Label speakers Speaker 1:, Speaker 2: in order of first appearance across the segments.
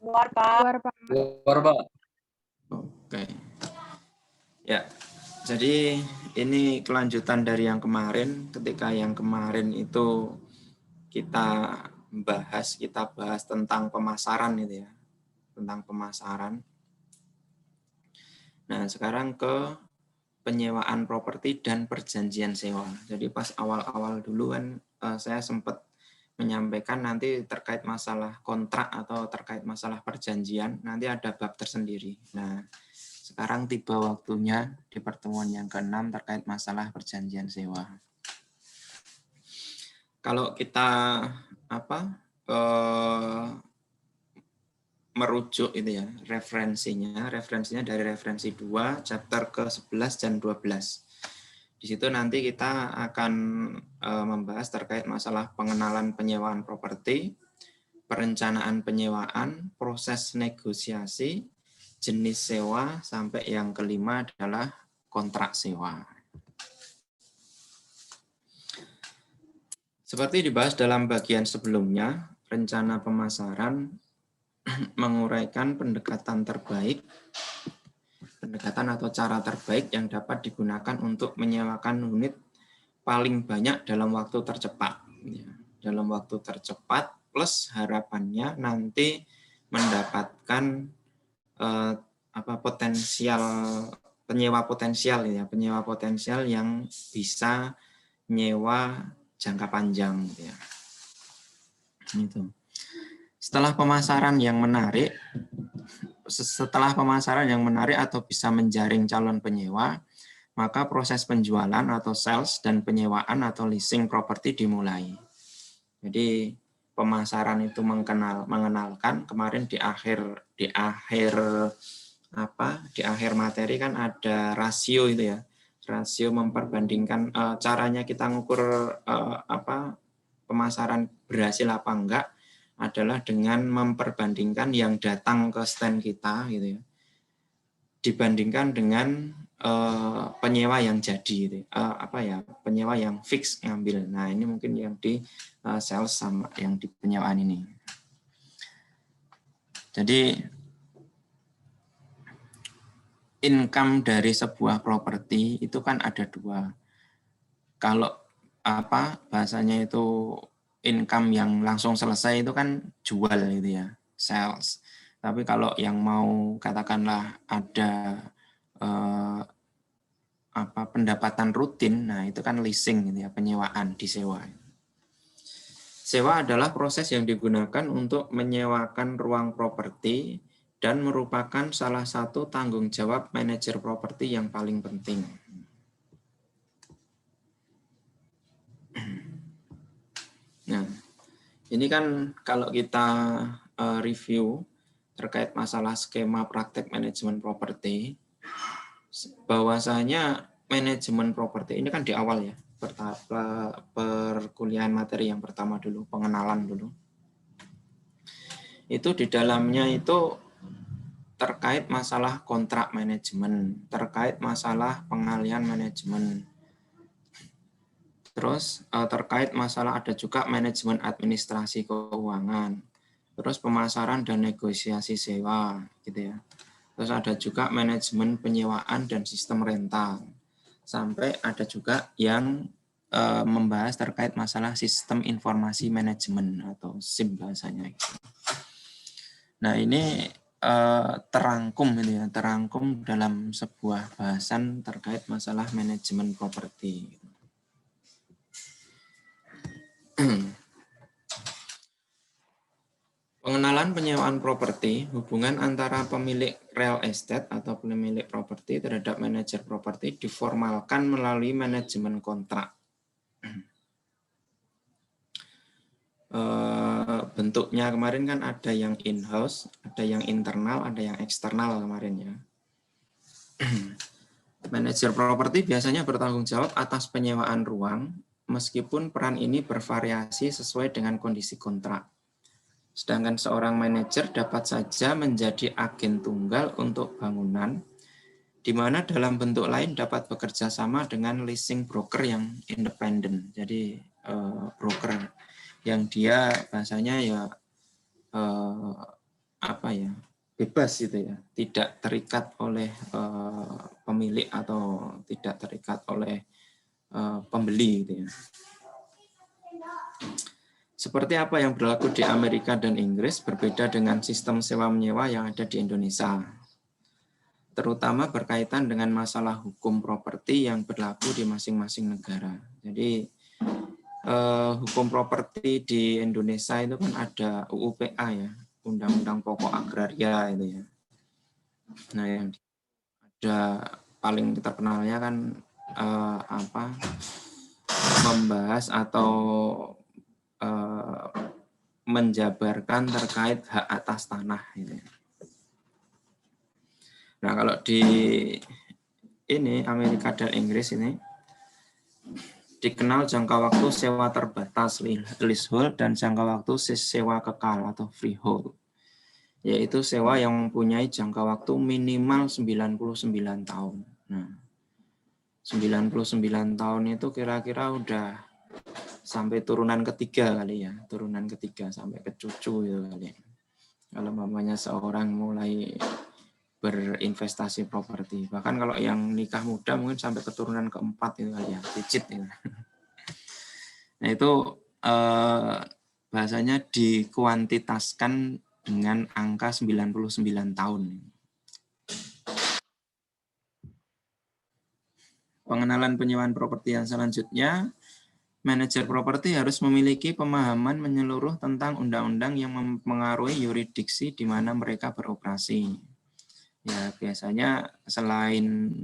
Speaker 1: Luar, Pak.
Speaker 2: Luar, Pak.
Speaker 3: Luar, Pak.
Speaker 4: Oke. Ya, jadi ini kelanjutan dari yang kemarin. Ketika yang kemarin itu kita bahas tentang pemasaran itu ya. Tentang pemasaran. Nah, sekarang ke penyewaan properti dan perjanjian sewa. Jadi pas awal-awal dulu kan saya sempat menyampaikan nanti terkait masalah kontrak atau terkait masalah perjanjian, nanti ada bab tersendiri. Nah, sekarang tiba waktunya di pertemuan yang ke-6 terkait masalah perjanjian sewa. Kalau kita merujuk itu ya, referensinya dari referensi 2, chapter ke-11 dan 12. Di situ nanti kita akan membahas terkait masalah pengenalan penyewaan properti, perencanaan penyewaan, proses negosiasi, jenis sewa, sampai yang kelima adalah kontrak sewa. Seperti dibahas dalam bagian sebelumnya, rencana pemasaran menguraikan pendekatan atau cara terbaik yang dapat digunakan untuk menyewakan unit paling banyak dalam waktu tercepat. Dalam waktu tercepat plus harapannya nanti mendapatkan penyewa potensial yang bisa nyewa jangka panjang. Ya. Itu. Setelah pemasaran yang menarik atau bisa menjaring calon penyewa, maka proses penjualan atau sales dan penyewaan atau leasing properti dimulai. Jadi pemasaran itu mengenalkan, kemarin di akhir materi kan ada rasio itu ya. Rasio memperbandingkan caranya kita ngukur pemasaran berhasil apa enggak adalah dengan memperbandingkan yang datang ke stand kita gitu ya, dibandingkan dengan penyewa yang jadi gitu. Penyewa yang fix ngambil. Nah, ini mungkin yang di sales sama yang di penyewaan ini. Jadi income dari sebuah properti itu kan ada dua. Kalau bahasanya itu income yang langsung selesai itu kan jual gitu ya, sales. Tapi kalau yang mau katakanlah ada pendapatan rutin, nah itu kan leasing gitu ya, penyewaan, disewa. Sewa adalah proses yang digunakan untuk menyewakan ruang properti dan merupakan salah satu tanggung jawab manajer properti yang paling penting. Nah, ini kan kalau kita review terkait masalah skema praktek manajemen properti, bahwasanya manajemen properti ini kan di awal ya, perkuliahan materi yang pertama dulu, pengenalan dulu. Itu di dalamnya itu terkait masalah kontrak manajemen, terkait masalah pengalihan manajemen. Terus terkait masalah ada juga manajemen administrasi keuangan, terus pemasaran dan negosiasi sewa, gitu ya. Terus ada juga manajemen penyewaan dan sistem rental, sampai ada juga yang membahas terkait masalah sistem informasi manajemen atau SIM bahasanya. Nah ini terangkum gitu ya, terangkum dalam sebuah bahasan terkait masalah manajemen properti. Pengenalan penyewaan properti, hubungan antara pemilik real estate atau pemilik properti terhadap manajer properti diformalkan melalui manajemen kontrak. Bentuknya kemarin kan ada yang in-house, ada yang internal, ada yang eksternal kemarin ya. Manajer properti biasanya bertanggung jawab atas penyewaan ruang, meskipun peran ini bervariasi sesuai dengan kondisi kontrak. Sedangkan seorang manajer dapat saja menjadi agen tunggal untuk bangunan, di mana dalam bentuk lain dapat bekerja sama dengan leasing broker yang independen. Jadi broker yang dia bahasanya ya apa ya, bebas gitu ya, tidak terikat oleh pemilik atau tidak terikat oleh pembeli gitu ya. Seperti apa yang berlaku di Amerika dan Inggris berbeda dengan sistem sewa menyewa yang ada di Indonesia, terutama berkaitan dengan masalah hukum properti yang berlaku di masing-masing negara. Jadi hukum properti di Indonesia itu kan ada UUPA ya, Undang-Undang Pokok Agraria itu ya. Nah, yang ada paling terkenalnya kan membahas atau menjabarkan terkait hak atas tanah. Gitu. Nah, kalau di ini Amerika dan Inggris ini dikenal jangka waktu sewa terbatas leasehold dan jangka waktu sewa kekal atau freehold, yaitu sewa yang mempunyai jangka waktu minimal 99 tahun. Nah, 99 tahun itu kira-kira udah sampai turunan ketiga kali ya, turunan ketiga sampai ke cucu itu kali. Kalau mamanya seorang mulai berinvestasi properti, bahkan kalau yang nikah muda mungkin sampai keturunan keempat itu kali ya, cicit itu. Nah itu bahasanya dikuantitaskan dengan angka 99 tahun. Pengenalan penyewaan properti yang selanjutnya, manajer properti harus memiliki pemahaman menyeluruh tentang undang-undang yang mempengaruhi yurisdiksi di mana mereka beroperasi. Ya, biasanya selain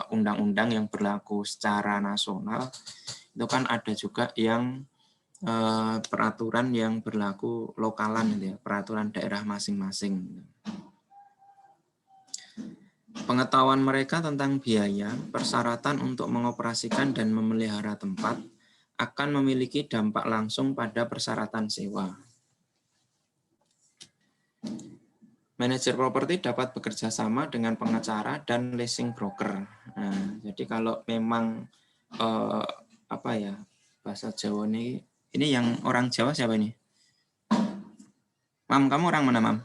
Speaker 4: undang-undang yang berlaku secara nasional, itu kan ada juga yang peraturan yang berlaku lokalan, gitu ya, peraturan daerah masing-masing. Pengetahuan mereka tentang biaya, persyaratan untuk mengoperasikan dan memelihara tempat akan memiliki dampak langsung pada persyaratan sewa. Manajer properti dapat bekerja sama dengan pengacara dan leasing broker. Nah, jadi kalau memang apa ya, bahasa Jawa ini yang orang Jawa siapa ini? Mam, kamu orang mana, Mam?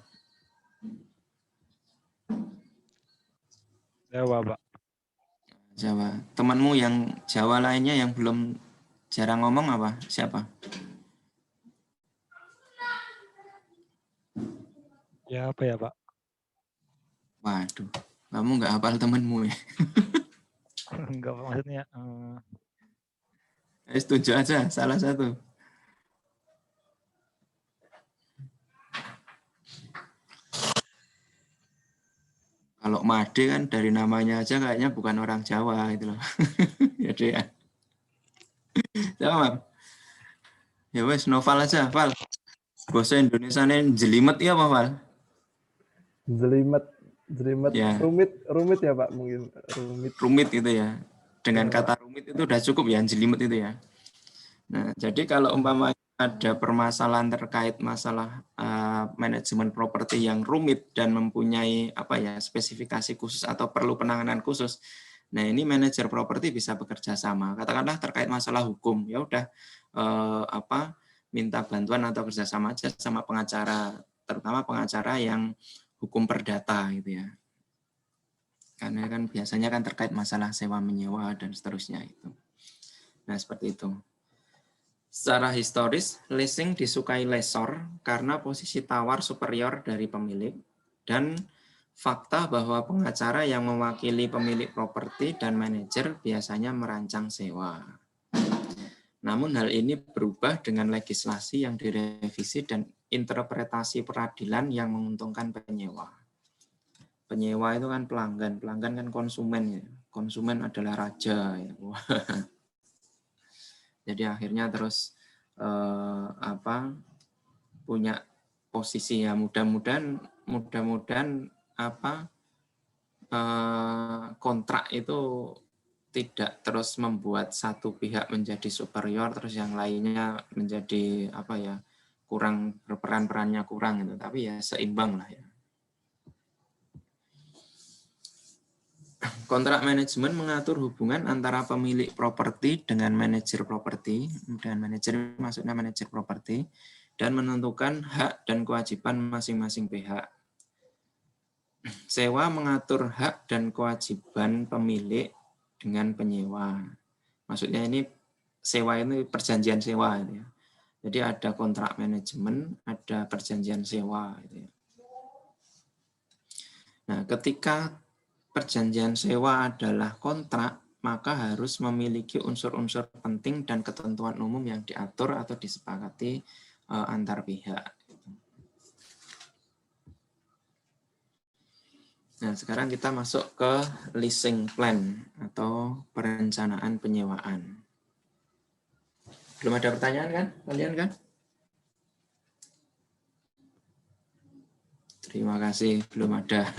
Speaker 1: Jawa, Pak.
Speaker 4: Jawa. Temanmu yang Jawa lainnya yang belum jarang ngomong apa? Siapa?
Speaker 1: Ya apa ya, Pak?
Speaker 4: Waduh, kamu nggak hafal temenmu ya?
Speaker 1: Enggak, Pak, maksudnya.
Speaker 4: Setuju aja, salah satu. Kalau Made kan dari namanya aja kayaknya bukan orang Jawa gitu loh. Jadi ya. Coba, Mam. Ya wes, novel aja, Val. Bahasa Indonesia ini jelimet ya apa, Val?
Speaker 2: Jelimet
Speaker 4: Ya.
Speaker 2: rumit ya Pak, mungkin
Speaker 4: Rumit gitu ya. Dengan
Speaker 2: ya,
Speaker 4: kata rumit itu udah cukup ya, jelimet itu ya. Nah, jadi kalau umpamanya ada permasalahan terkait masalah manajemen properti yang rumit dan mempunyai apa ya, spesifikasi khusus atau perlu penanganan khusus. Nah, ini manajer properti bisa bekerja sama. Katakanlah terkait masalah hukum, ya udah minta bantuan atau kerjasama aja sama pengacara, terutama pengacara yang hukum perdata gitu ya. Karena kan biasanya kan terkait masalah sewa menyewa dan seterusnya itu. Nah, seperti itu. Secara historis, leasing disukai lessor karena posisi tawar superior dari pemilik dan fakta bahwa pengacara yang mewakili pemilik properti dan manajer biasanya merancang sewa. Namun hal ini berubah dengan legislasi yang direvisi dan interpretasi peradilan yang menguntungkan penyewa. Penyewa itu kan pelanggan, pelanggan kan konsumen ya. Konsumen adalah raja ya. Jadi akhirnya terus punya posisi ya, mudah-mudahan kontrak itu tidak terus membuat satu pihak menjadi superior terus yang lainnya menjadi kurang perannya kurang gitu, tapi ya seimbang lah ya. Kontrak manajemen mengatur hubungan antara pemilik properti dengan manajer properti, dan manajer maksudnya manajer properti dan menentukan hak dan kewajiban masing-masing pihak. Sewa mengatur hak dan kewajiban pemilik dengan penyewa. Maksudnya ini sewa ini perjanjian sewa. Gitu ya. Jadi ada kontrak manajemen, ada perjanjian sewa. Gitu ya. Nah, ketika perjanjian sewa adalah kontrak, maka harus memiliki unsur-unsur penting dan ketentuan umum yang diatur atau disepakati antar pihak. Nah, sekarang kita masuk ke leasing plan atau perencanaan penyewaan. Belum ada pertanyaan kan? Kalian kan? Terima kasih, belum ada.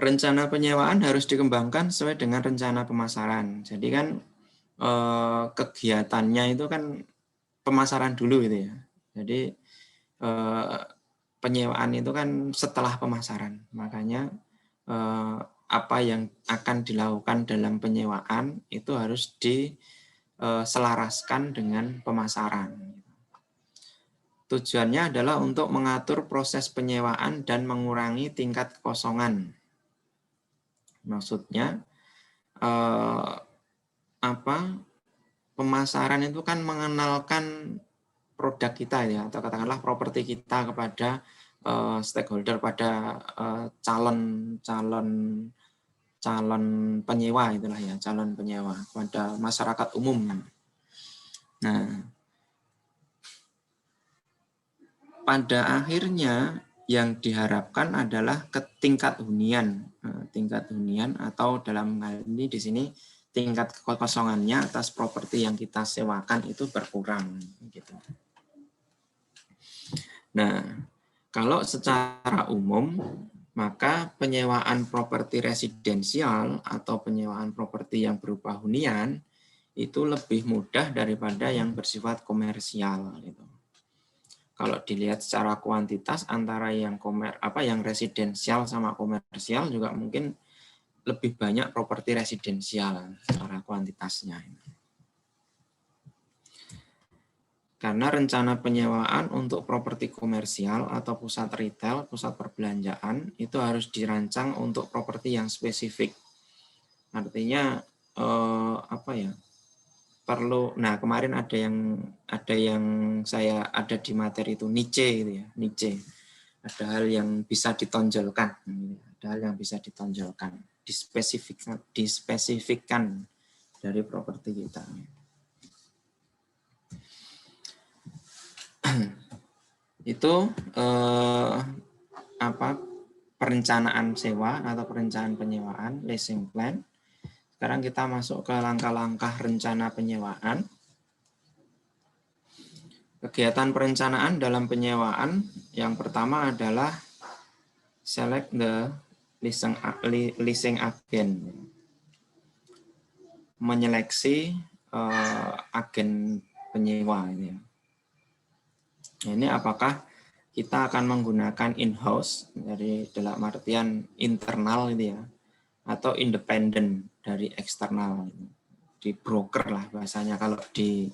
Speaker 4: Rencana penyewaan harus dikembangkan sesuai dengan rencana pemasaran. Jadi kan kegiatannya itu kan pemasaran dulu gitu ya. Jadi penyewaan itu kan setelah pemasaran. Makanya apa yang akan dilakukan dalam penyewaan itu harus diselaraskan dengan pemasaran. Tujuannya adalah untuk mengatur proses penyewaan dan mengurangi tingkat kekosongan. Maksudnya pemasaran itu kan mengenalkan produk kita ya, atau katakanlah properti kita kepada stakeholder, pada calon penyewa itulah ya, calon penyewa pada masyarakat umum. Nah, pada akhirnya yang diharapkan adalah ke tingkat hunian atau dalam hal ini di sini tingkat kekosongannya atas properti yang kita sewakan itu berkurang gitu. Nah, kalau secara umum maka penyewaan properti residensial atau penyewaan properti yang berupa hunian itu lebih mudah daripada yang bersifat komersial gitu. Kalau dilihat secara kuantitas antara yang residensial sama komersial juga mungkin lebih banyak properti residensial secara kuantitasnya. Karena rencana penyewaan untuk properti komersial atau pusat retail, pusat perbelanjaan itu harus dirancang untuk properti yang spesifik. Artinya perlu. Nah, kemarin ada yang saya ada di materi itu niche gitu ya, niche. Ada hal yang bisa ditonjolkan, dispesifikkan dari properti kita. Itu perencanaan sewa atau perencanaan penyewaan, leasing plan. Sekarang kita masuk ke langkah-langkah rencana penyewaan. Kegiatan perencanaan dalam penyewaan yang pertama adalah select the leasing agent. Menyeleksi agen penyewa ini. Ini apakah kita akan menggunakan in-house dari dalam artian internal gitu ya, atau independen dari eksternal, di broker lah bahasanya. Kalau di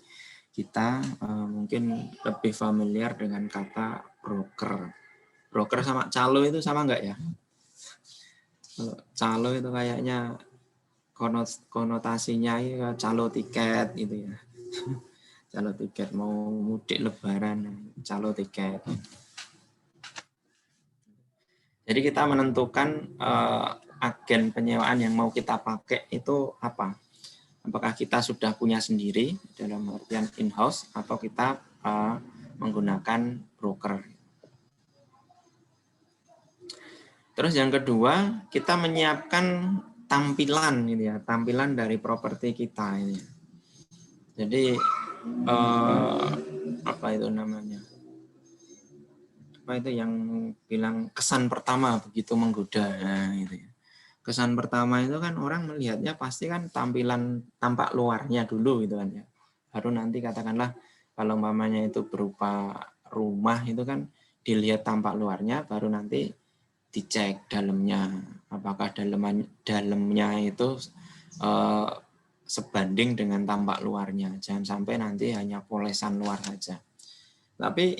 Speaker 4: kita mungkin lebih familiar dengan kata broker. Broker sama calo itu sama enggak ya? Kalau calo itu kayaknya konotasinya ya calo tiket gitu ya. Calo tiket mau mudik lebaran, calo tiket. Jadi kita menentukan agen penyewaan yang mau kita pakai itu apa? Apakah kita sudah punya sendiri dalam artian in-house atau kita menggunakan broker. Terus yang kedua, kita menyiapkan tampilan gitu ya, tampilan dari properti kita ini. Jadi apa itu namanya? Apa itu yang bilang kesan pertama begitu menggoda, nah, gitu ya. Kesan pertama itu kan orang melihatnya pasti kan tampak luarnya dulu gitu kan ya. Baru nanti katakanlah kalau umpamanya itu berupa rumah itu kan dilihat tampak luarnya, baru nanti dicek dalamnya. Apakah dalamnya itu sebanding dengan tampak luarnya. Jangan sampai nanti hanya polesan luar saja. Tapi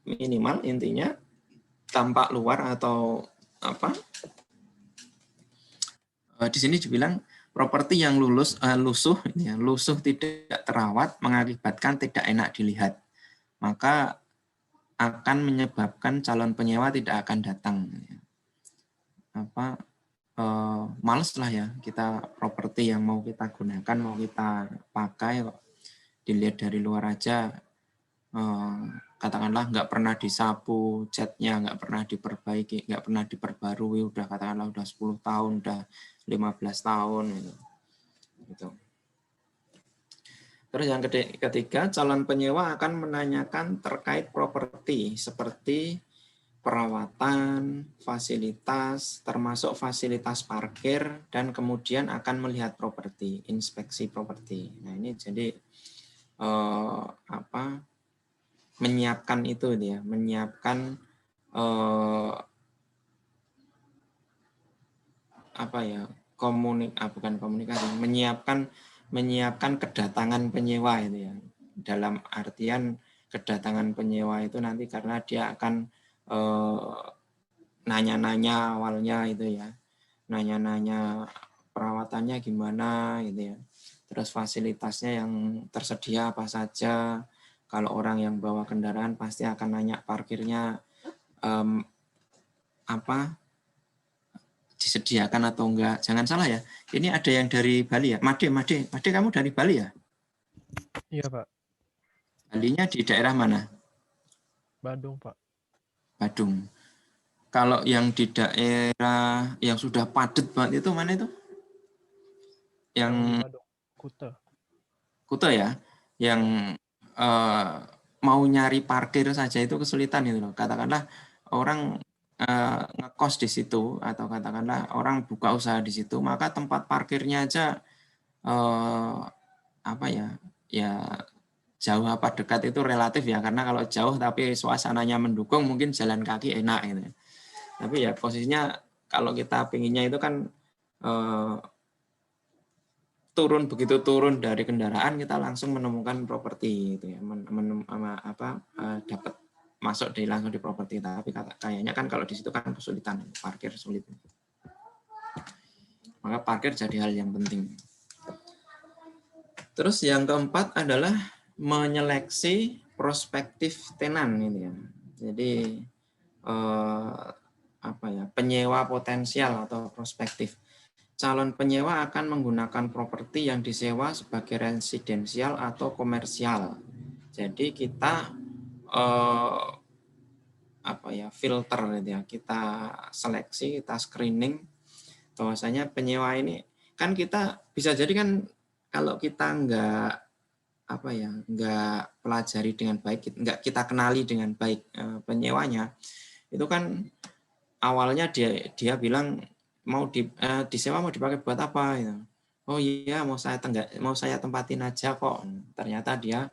Speaker 4: minimal intinya tampak luar atau apa? Di sini dibilang properti yang lusuh tidak terawat mengakibatkan tidak enak dilihat. Maka akan menyebabkan calon penyewa tidak akan datang. Males lah ya kita properti yang mau kita gunakan, mau kita pakai, dilihat dari luar aja, katakanlah nggak pernah disapu, catnya nggak pernah diperbaiki, nggak pernah diperbarui, udah katakanlah udah 10 tahun, udah 15 tahun gitu. Terus yang ketiga, calon penyewa akan menanyakan terkait properti seperti perawatan, fasilitas, termasuk fasilitas parkir, dan kemudian akan melihat properti, inspeksi properti. Nah ini jadi menyiapkan itu dia, menyiapkan bukan komunikasi, menyiapkan kedatangan penyewa itu ya. Dalam artian kedatangan penyewa itu nanti karena dia akan nanya-nanya awalnya itu ya, nanya-nanya perawatannya gimana gitu ya, terus fasilitasnya yang tersedia apa saja. Kalau orang yang bawa kendaraan pasti akan nanya parkirnya disediakan atau enggak. Jangan salah ya, ini ada yang dari Bali ya, Made kamu dari Bali ya?
Speaker 3: Iya Pak.
Speaker 4: Balinya di daerah mana?
Speaker 3: Bandung Pak.
Speaker 4: Badung. Kalau yang di daerah yang sudah padat banget itu mana itu? Yang
Speaker 3: Bandung,
Speaker 4: Kuta ya, yang mau nyari parkir saja itu kesulitan itu loh. Katakanlah orang ngekos di situ atau katakanlah orang buka usaha di situ, maka tempat parkirnya aja ya jauh apa dekat itu relatif ya, karena kalau jauh tapi suasananya mendukung mungkin jalan kaki enak gitu. Tapi ya posisinya kalau kita pinginnya itu kan begitu turun dari kendaraan kita langsung menemukan properti itu ya, dapat masuk langsung di properti. Tapi kayaknya kan kalau di situ kan kesulitan, parkir sulit. Maka parkir jadi hal yang penting. Terus yang keempat adalah menyeleksi prospektif tenan ini ya. Jadi penyewa potensial atau prospektif. Calon penyewa akan menggunakan properti yang disewa sebagai residensial atau komersial. Jadi kita filter gitu ya. Kita seleksi, kita screening bahwasanya penyewa ini kan kita bisa jadi kan kalau kita nggak pelajari dengan baik, nggak kita kenali dengan baik penyewanya, itu kan awalnya dia bilang mau disewa mau dipakai buat apa gitu. Oh iya mau saya tempatin aja kok. Ternyata dia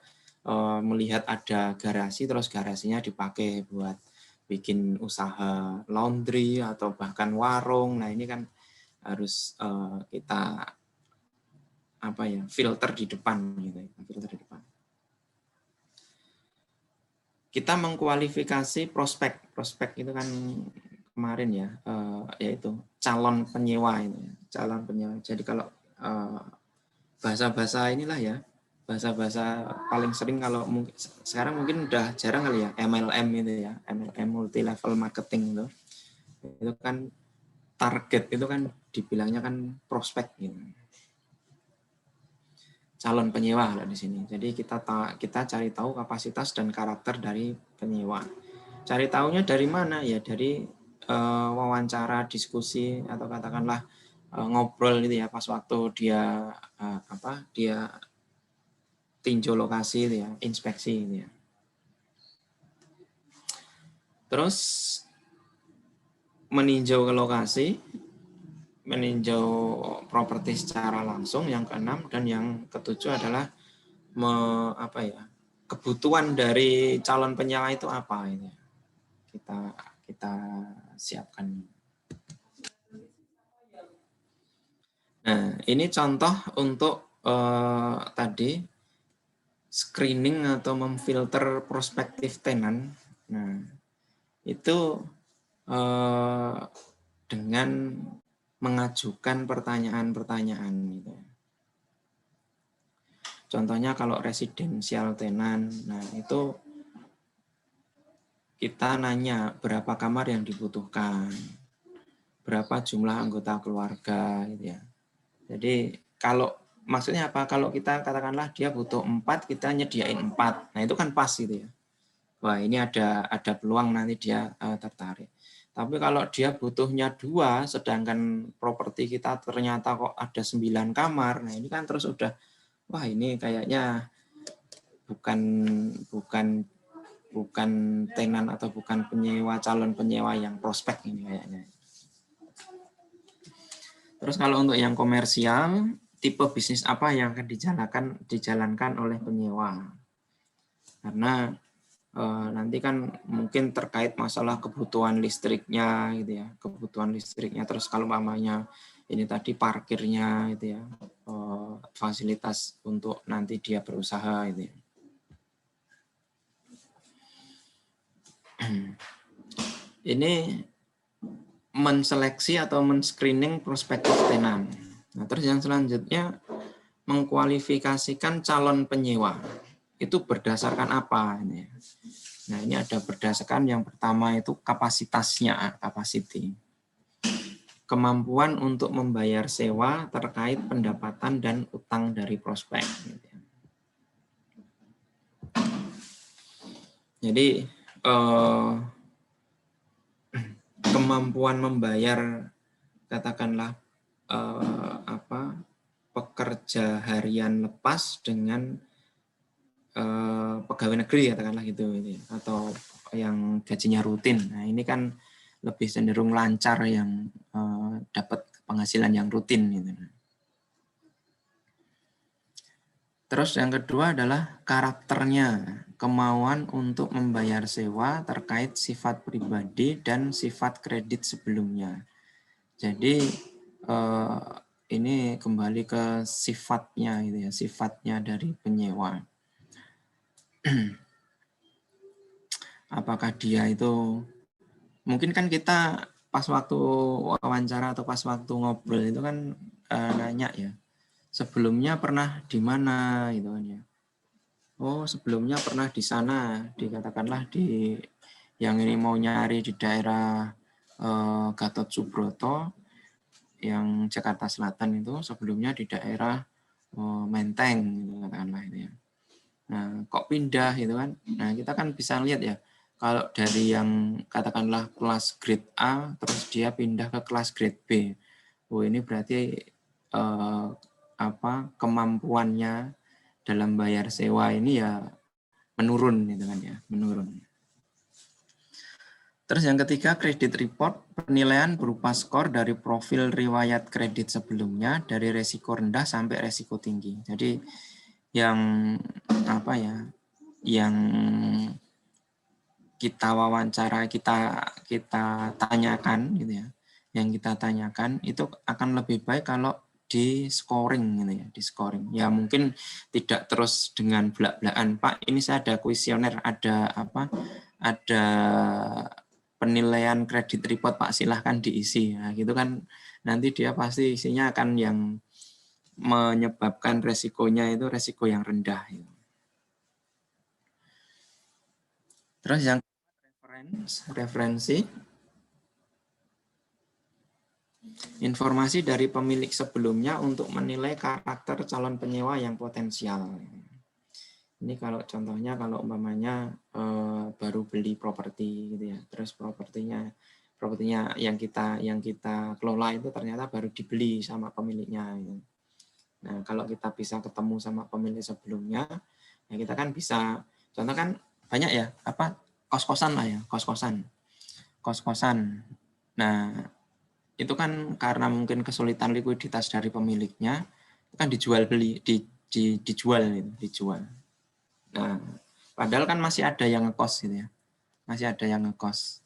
Speaker 4: melihat ada garasi, terus garasinya dipakai buat bikin usaha laundry atau bahkan warung. Nah ini kan harus kita filter di depan gitu, filter di depan. Kita mengkualifikasi prospek itu kan kemarin ya, yaitu calon penyewa itu, calon penyewa. Jadi kalau bahasa-bahasa inilah ya, bahasa-bahasa paling sering kalau sekarang mungkin udah jarang kali ya, MLM itu ya, MLM multi level marketing itu kan target itu kan dibilangnya kan prospek gitu. Calon penyewa di sini. Jadi kita cari tahu kapasitas dan karakter dari penyewa. Cari tahunya dari mana ya? Dari wawancara, diskusi atau katakanlah ngobrol gitu ya pas waktu dia dia tinjau lokasi itu ya, inspeksi gitu ya. Terus meninjau ke lokasi, meninjau properti secara langsung, yang keenam, dan yang ketujuh adalah kebutuhan dari calon penyewa itu apa ini kita siapkan. Nah ini contoh untuk tadi screening atau memfilter prospektif tenan. Nah, itu dengan mengajukan pertanyaan-pertanyaan gitu. Contohnya kalau residensial tenan, nah itu kita nanya berapa kamar yang dibutuhkan, berapa jumlah anggota keluarga gitu ya. Jadi kalau maksudnya apa? Kalau kita katakanlah dia butuh 4, kita nyediain 4. Nah, itu kan pas gitu ya. Wah, ini ada peluang nanti dia tertarik. Tapi kalau dia butuhnya 2, sedangkan properti kita ternyata kok ada 9 kamar, nah ini kan terus udah, wah ini kayaknya bukan tenan atau bukan calon penyewa yang prospek ini kayaknya. Terus kalau untuk yang komersial, tipe bisnis apa yang akan dijalankan oleh penyewa? Karena nanti kan mungkin terkait masalah kebutuhan listriknya gitu ya, terus kalau umpamanya ini tadi parkirnya gitu ya, fasilitas untuk nanti dia berusaha gitu ya. Ini menseleksi atau men-screening prospektif tenan. Nah, terus yang selanjutnya mengkualifikasikan calon penyewa. Itu berdasarkan apa ini? Nah, ini ada berdasarkan yang pertama itu kapasitasnya, capacity. Kemampuan untuk membayar sewa terkait pendapatan dan utang dari prospek. Jadi kemampuan membayar katakanlah pekerja harian lepas dengan pegawai negeri katakanlah gitu atau yang gajinya rutin. Nah, ini kan lebih cenderung lancar yang dapat penghasilan yang rutin gitu. Terus yang kedua adalah karakternya, kemauan untuk membayar sewa terkait sifat pribadi dan sifat kredit sebelumnya. Jadi ini kembali ke sifatnya gitu ya, sifatnya dari penyewa. Apakah dia itu mungkin kan kita pas waktu wawancara atau pas waktu ngobrol itu kan nanya ya, sebelumnya pernah di mana gitu kan ya. Oh, sebelumnya pernah di sana, dikatakanlah di yang ini mau nyari di daerah Gatot Subroto yang Jakarta Selatan itu, sebelumnya di daerah Menteng gitu katakanlah itu ya. Nah, kok pindah gitu kan. Nah, kita kan bisa lihat ya, kalau dari yang katakanlah kelas grade A terus dia pindah ke kelas grade B. Oh, ini berarti kemampuannya dalam bayar sewa ini ya menurun gitu kan ya, menurun. Terus yang ketiga, kredit report, penilaian berupa skor dari profil riwayat kredit sebelumnya dari resiko rendah sampai resiko tinggi. Jadi yang yang kita wawancara, kita tanyakan gitu ya. Yang kita tanyakan itu akan lebih baik kalau di scoring gitu ya, di scoring. Ya mungkin tidak terus dengan belak-belakan, Pak, ini saya ada kuesioner, ada penilaian kredit report, Pak, silahkan diisi. Nah, gitu kan nanti dia pasti isinya akan yang menyebabkan resikonya itu resiko yang rendah. Terus yang referensi, informasi dari pemilik sebelumnya untuk menilai karakter calon penyewa yang potensial. Ini kalau contohnya kalau umpamanya baru beli properti gitu ya, terus propertinya yang kita kelola itu ternyata baru dibeli sama pemiliknya. Gitu. Nah, kalau kita bisa ketemu sama pemilik sebelumnya, ya kita kan bisa, contoh kan banyak ya, kos-kosan lah ya, kos-kosan. Nah, itu kan karena mungkin kesulitan likuiditas dari pemiliknya, itu kan dijual. Nah, padahal kan masih ada yang ngekos gitu ya. Masih ada yang ngekos.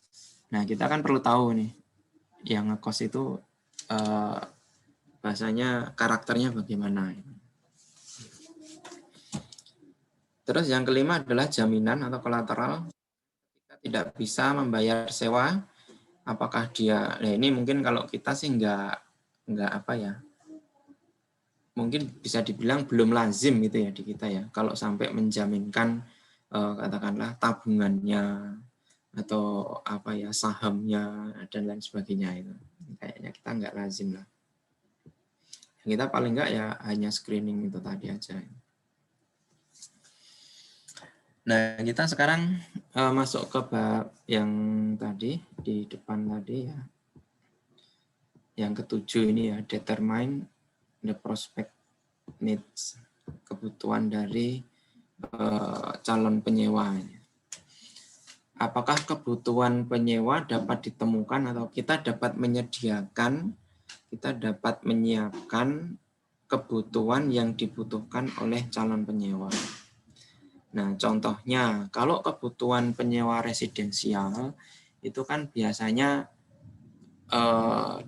Speaker 4: Nah, kita kan perlu tahu nih, yang ngekos itu bahasanya karakternya bagaimana. Terus yang kelima adalah jaminan atau kolateral. Kita tidak bisa membayar sewa, apakah dia, nah ini mungkin kalau kita sih nggak apa ya, mungkin bisa dibilang belum lazim gitu ya di kita ya, kalau sampai menjaminkan katakanlah tabungannya atau apa ya sahamnya dan lain sebagainya itu, kayaknya kita nggak lazim lah. Kita paling nggak ya hanya screening itu tadi aja. Nah, kita sekarang masuk ke bab yang tadi di depan tadi ya. Yang ketujuh ini ya, determine the prospect needs, kebutuhan dari calon penyewa. Apakah kebutuhan penyewa dapat ditemukan atau kita dapat menyediakan, kita dapat menyiapkan kebutuhan yang dibutuhkan oleh calon penyewa. Nah, contohnya kalau kebutuhan penyewa residensial itu kan biasanya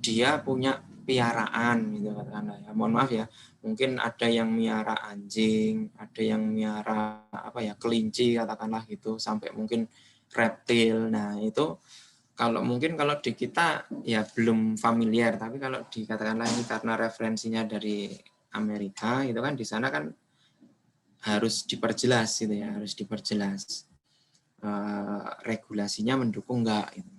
Speaker 4: dia punya piaraan gitu katakanlah ya. Mohon maaf ya, mungkin ada yang miara anjing, ada yang miara apa ya kelinci katakanlah gitu, sampai mungkin reptil. Nah, itu kalau mungkin kalau di kita ya belum familiar, tapi kalau dikatakanlah ini karena referensinya dari Amerika itu kan di sana kan harus diperjelas gitu ya, harus diperjelas regulasinya mendukung enggak gitu.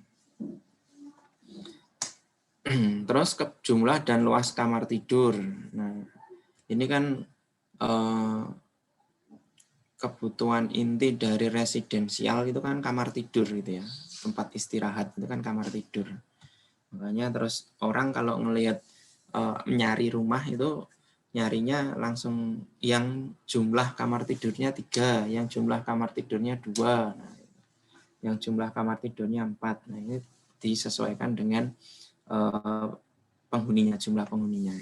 Speaker 4: Terus ke jumlah dan luas kamar tidur. Nah, ini kan kebutuhan inti dari residensial itu kan kamar tidur gitu ya, tempat istirahat itu kan kamar tidur. Makanya terus orang kalau ngelihat nyari rumah itu nyarinya langsung yang jumlah kamar tidurnya 3, yang jumlah kamar tidurnya 2, nah, yang jumlah kamar tidurnya 4. Nah, ini disesuaikan dengan penghuninya, jumlah penghuninya.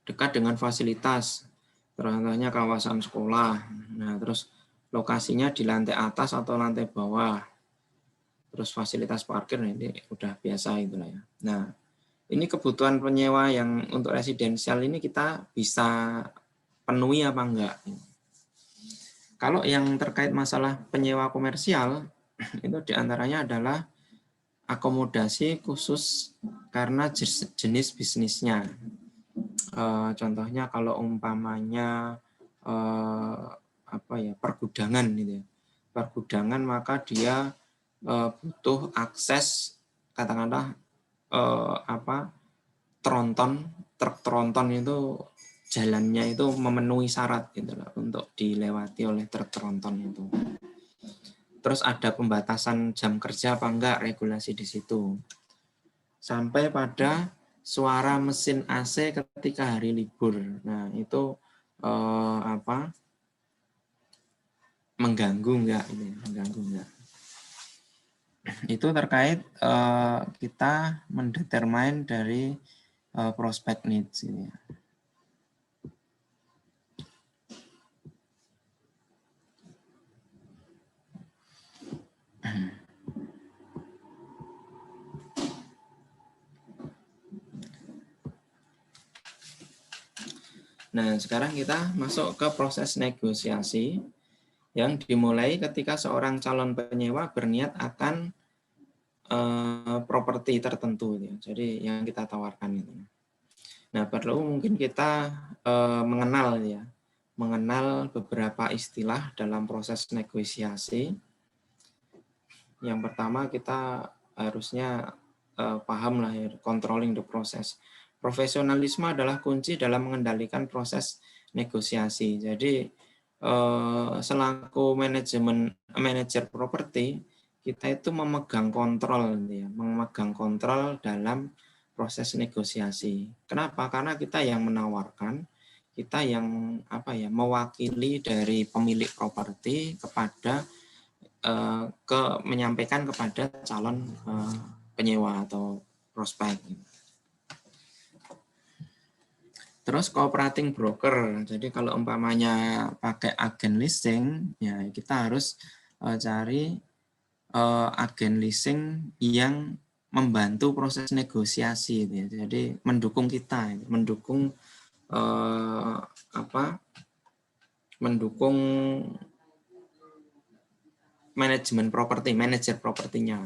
Speaker 4: Dekat dengan fasilitas, contohnya kawasan sekolah. Nah, terus lokasinya di lantai atas atau lantai bawah. Terus fasilitas parkir, nah ini udah biasa itulah ya. Nah, ini kebutuhan penyewa yang untuk residensial ini kita bisa penuhi apa enggak. Kalau yang terkait masalah penyewa komersial, itu diantaranya adalah akomodasi khusus karena jenis bisnisnya. Contohnya kalau umpamanya apa ya pergudangan gitu ya. Pergudangan maka dia butuh akses katakanlah truk tronton itu jalannya itu memenuhi syarat gitu loh, untuk dilewati oleh truk tronton itu. Terus ada pembatasan jam kerja apa enggak, regulasi di situ. Sampai pada suara mesin AC ketika hari libur. Nah, itu mengganggu enggak ini, mengganggu enggak. Itu terkait kita mendetermine dari prospect needs ini. Nah, sekarang kita masuk ke proses negosiasi yang dimulai ketika seorang calon penyewa berniat akan properti tertentu. Jadi yang kita tawarkan itu. Nah, perlu mungkin kita mengenal beberapa istilah dalam proses negosiasi. Yang pertama kita harusnya paham lah ya, controlling the process. Profesionalisme adalah kunci dalam mengendalikan proses negosiasi. Jadi selaku manajer properti, kita itu memegang kontrol dalam proses negosiasi. Kenapa? Karena kita yang menawarkan, kita yang mewakili dari pemilik properti kepada menyampaikan kepada calon penyewa atau prospek. Terus cooperating broker. Jadi kalau umpamanya pakai agen leasing, ya kita harus cari agen leasing yang membantu proses negosiasi. Jadi mendukung kita, mendukung mendukung manajemen properti, manajer propertinya.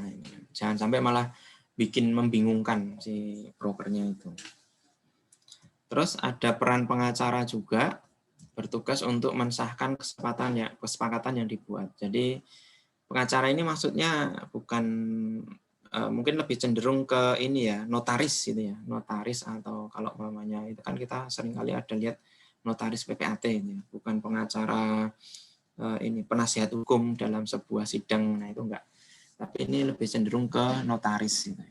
Speaker 4: Jangan sampai malah bikin membingungkan si brokernya itu. Terus ada peran pengacara juga, bertugas untuk mensahkan kesepakatan yang dibuat. Jadi pengacara ini maksudnya bukan mungkin lebih cenderung ke ini ya, notaris gitu ya, notaris, atau kalau namanya itu kan kita seringkali ada lihat notaris PPAT ini, bukan pengacara ini penasihat hukum dalam sebuah sidang, nah itu enggak. Tapi ini lebih cenderung ke notaris gitu ya.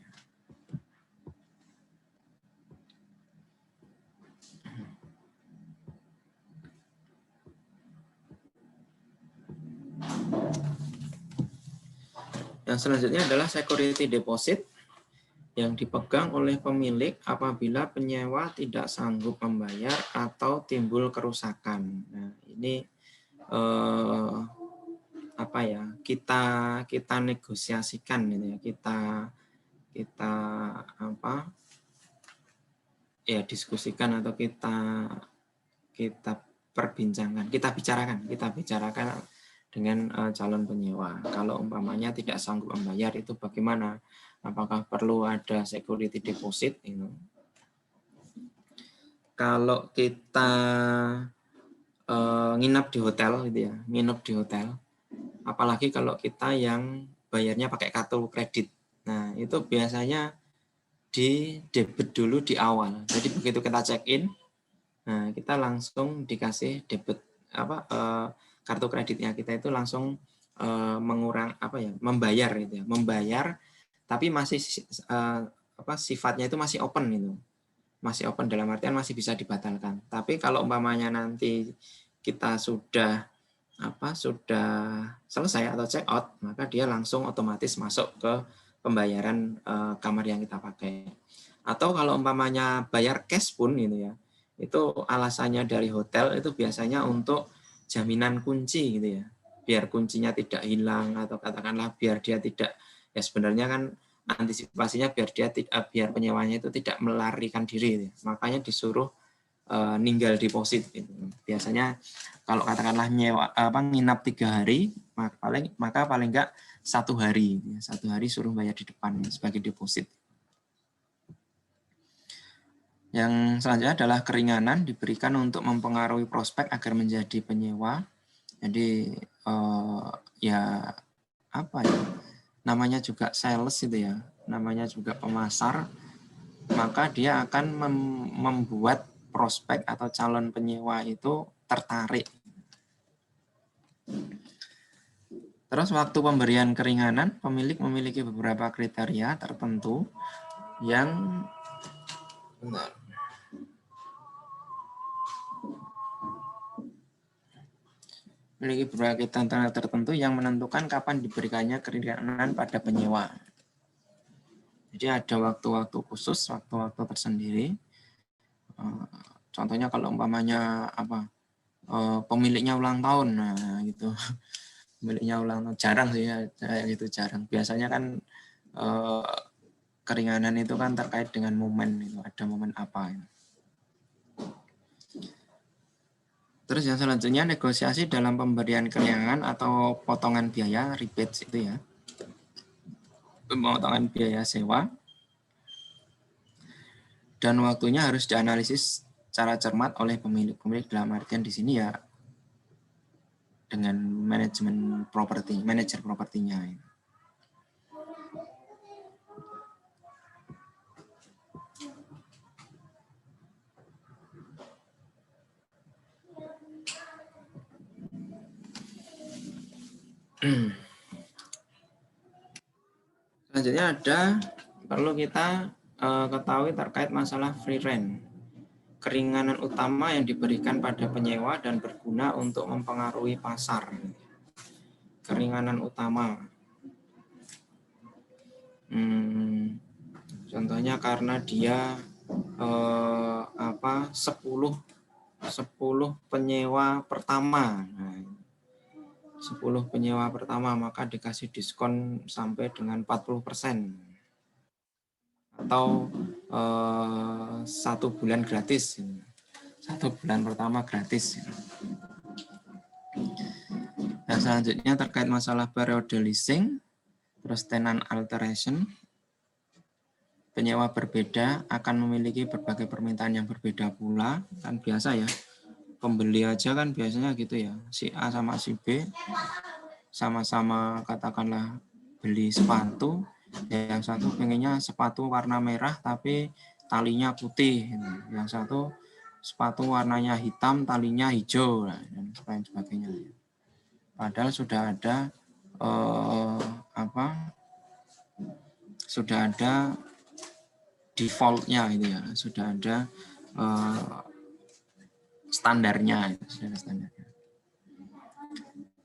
Speaker 4: Yang selanjutnya adalah security deposit yang dipegang oleh pemilik apabila penyewa tidak sanggup membayar atau timbul kerusakan. Nah, ini apa ya? Kita negosiasikan gitu ya. Kita apa? Ya diskusikan atau kita perbincangkan, kita bicarakan dengan calon penyewa. Kalau umpamanya tidak sanggup membayar itu bagaimana? Apakah perlu ada security deposit? Kalau kita nginap di hotel gitu ya, apalagi kalau kita yang bayarnya pakai kartu kredit. Nah, itu biasanya di debit dulu di awal. Jadi begitu kita check-in, nah kita langsung dikasih debit kartu kreditnya kita itu langsung membayar gitu ya, membayar tapi masih sifatnya itu masih open gitu. Masih open dalam artian masih bisa dibatalkan. Tapi kalau umpamanya nanti kita sudah selesai atau check out, maka dia langsung otomatis masuk ke pembayaran kamar yang kita pakai. Atau kalau umpamanya bayar cash pun gitu ya, itu alasannya dari hotel itu biasanya untuk jaminan kunci gitu ya, biar kuncinya tidak hilang, atau katakanlah biar dia tidak, ya sebenarnya kan antisipasinya biar penyewanya itu tidak melarikan diri gitu ya. Makanya disuruh ninggal deposit gitu. Biasanya kalau katakanlah nginap 3 hari, maka paling enggak 1 hari suruh bayar di depan sebagai deposit. Yang selanjutnya adalah keringanan diberikan untuk mempengaruhi prospek agar menjadi penyewa. Jadi namanya juga sales itu ya, namanya juga pemasar, maka dia akan membuat prospek atau calon penyewa itu tertarik. Terus waktu pemberian keringanan, pemilik memiliki beberapa kriteria tertentu yang memiliki beberapa kriteria tertentu yang menentukan kapan diberikannya keringanan pada penyewa. Jadi ada waktu-waktu khusus, waktu-waktu tersendiri. Contohnya kalau umpamanya pemiliknya ulang tahun, nah gitu. Pemiliknya ulang tahun, jarang sih ya, gitu jarang. Biasanya kan keringanan itu kan terkait dengan momen itu, ada momen apa gitu. Terus yang selanjutnya negosiasi dalam pemberian keringanan atau potongan biaya, rebates itu ya. Pemotongan biaya sewa. Dan waktunya harus dianalisis secara cermat oleh pemilik dalam artian di sini ya dengan manajemen properti, manajer propertinya. Selanjutnya perlu kita ketahui terkait masalah free rent. Keringanan utama yang diberikan pada penyewa dan berguna untuk mempengaruhi pasar. Keringanan utama. Contohnya karena dia 10 penyewa pertama. Nah, 10 penyewa pertama maka dikasih diskon sampai dengan 40%. Atau 1 bulan gratis. 1 bulan pertama gratis. Yang selanjutnya terkait masalah periode leasing, terus tenant alteration. Penyewa berbeda akan memiliki berbagai permintaan yang berbeda pula, kan biasa ya. Pembeli aja kan biasanya gitu ya. Si A sama si B sama-sama katakanlah beli sepatu, yang satu pengennya sepatu warna merah tapi talinya putih, yang satu sepatu warnanya hitam talinya hijau, dan sebagainya. Padahal sudah ada sudah ada defaultnya gitu ya, sudah ada standarnya, sudah ada standarnya.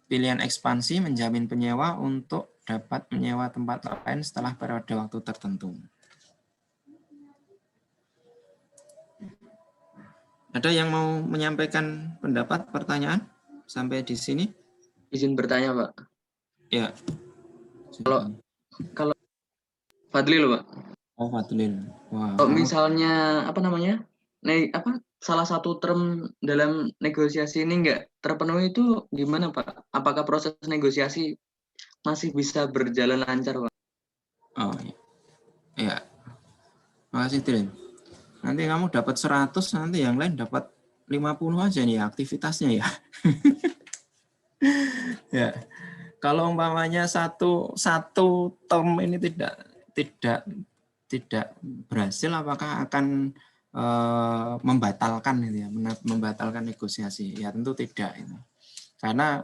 Speaker 4: Pilihan ekspansi menjamin penyewa untuk dapat menyewa tempat lain setelah periode waktu tertentu. Ada yang mau menyampaikan pendapat, pertanyaan sampai di sini?
Speaker 5: Izin bertanya, Pak.
Speaker 4: Ya.
Speaker 5: Kalau Fadlil, Pak.
Speaker 4: Oh, Fadlil. Wow.
Speaker 5: Kalau misalnya salah satu term dalam negosiasi ini nggak terpenuhi itu gimana, Pak? Apakah proses negosiasi masih bisa berjalan lancar, Pak?
Speaker 4: Oh, iya. Makasih, Dil. Nanti kamu dapat 100, nanti yang lain dapat 50 aja nih aktivitasnya ya. Ya. Kalau umpamanya satu term ini tidak berhasil, apakah akan membatalkan itu ya, membatalkan negosiasi? Ya tentu tidak itu. Karena